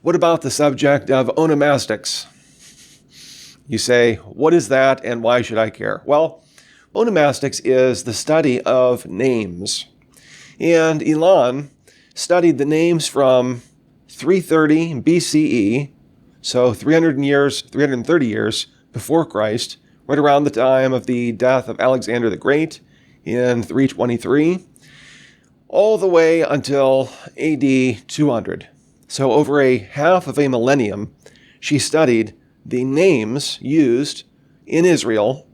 What about the subject of onomastics? You say, what is that and why should I care? Well, onomastics is the study of names. And Elon studied the names from 330 BCE, so 330 years before Christ, right around the time of the death of Alexander the Great in 323, all the way until AD 200. So over a half of a millennium, she studied the names used in Israel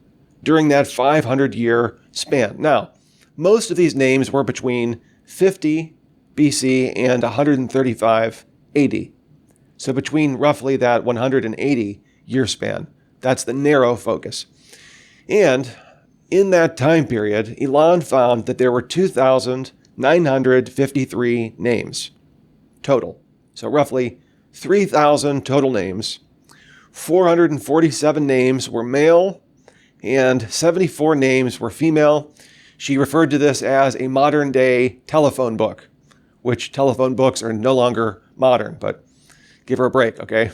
during that 500-year span. Now, most of these names were between 50 BC and 135 AD. So between roughly that 180-year span. That's the narrow focus. And in that time period, Elon found that there were 2,953 names total. So roughly 3,000 total names. 447 names were male and 74 names were female. She referred to this as a modern-day telephone book, which telephone books are no longer modern, but give her a break, okay?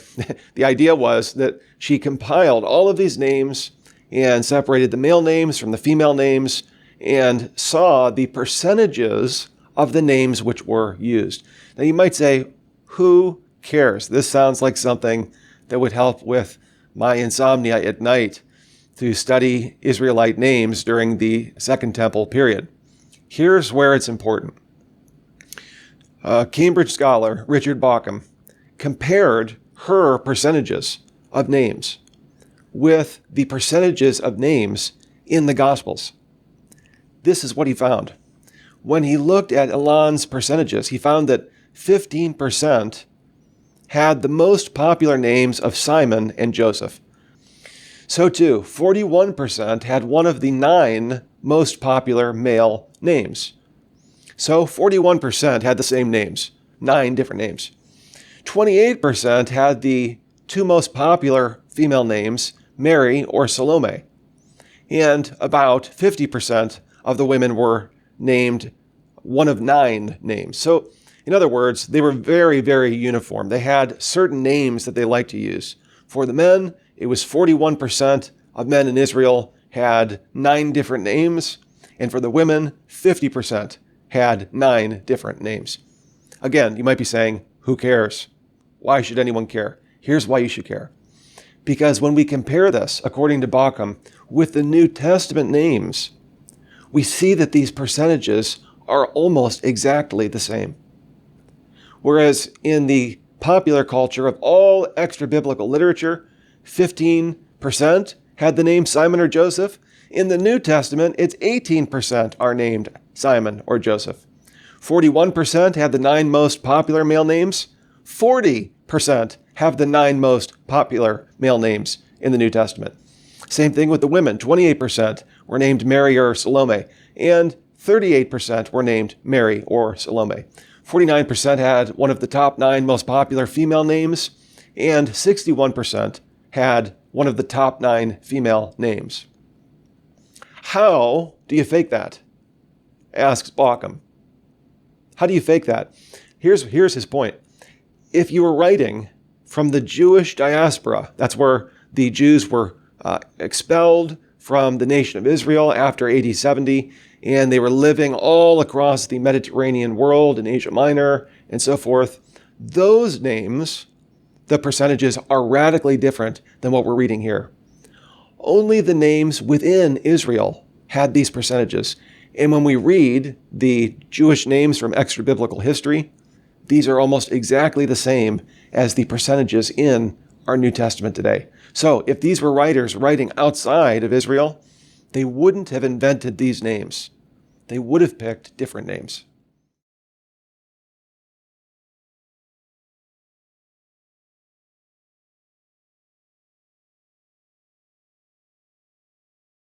The idea was that she compiled all of these names and separated the male names from the female names and saw the percentages of the names which were used. Now you might say, who cares? This sounds like something that would help with my insomnia at night to study Israelite names during the Second Temple period. Here's where it's important. Cambridge scholar Richard Bauckham compared her percentages of names with the percentages of names in the Gospels. This is what he found. When he looked at Elon's percentages, he found that 15% had the most popular names of Simon and Joseph. So too, 41% had one of the 9 most popular male names. So 41% had the same names, 9 different names. 28% had the 2 most popular female names, Mary or Salome. And about 50% of the women were named one of 9 names. So in other words, they were very, very uniform. They had certain names that they liked to use. For the men, it was 41% of men in Israel had 9 different names, and for the women, 50% had 9 different names. Again, you might be saying, who cares? Why should anyone care? Here's why you should care. Because when we compare this, according to Bauckham, with the New Testament names, we see that these percentages are almost exactly the same. Whereas in the popular culture of all extra-biblical literature, 15% had the name Simon or Joseph. In the New Testament, it's 18% are named Simon or Joseph. 41% had the 9 most popular male names. 40% have the 9 most popular male names in the New Testament. Same thing with the women. 28% were named Mary or Salome, and 38% were named Mary or Salome. 49% had one of the top 9 most popular female names, and 61% had one of the top 9 female names. How do you fake that? Asks Bauckham. How do you fake that? Here's his point. If you were writing from the Jewish diaspora, that's where the Jews were expelled from the nation of Israel after AD 70, and they were living all across the Mediterranean world in Asia Minor and so forth, those names, the percentages are radically different than what we're reading here. Only the names within Israel had these percentages. And when we read the Jewish names from extra-biblical history, these are almost exactly the same as the percentages in our New Testament today. So if these were writers writing outside of Israel, they wouldn't have invented these names. They would have picked different names.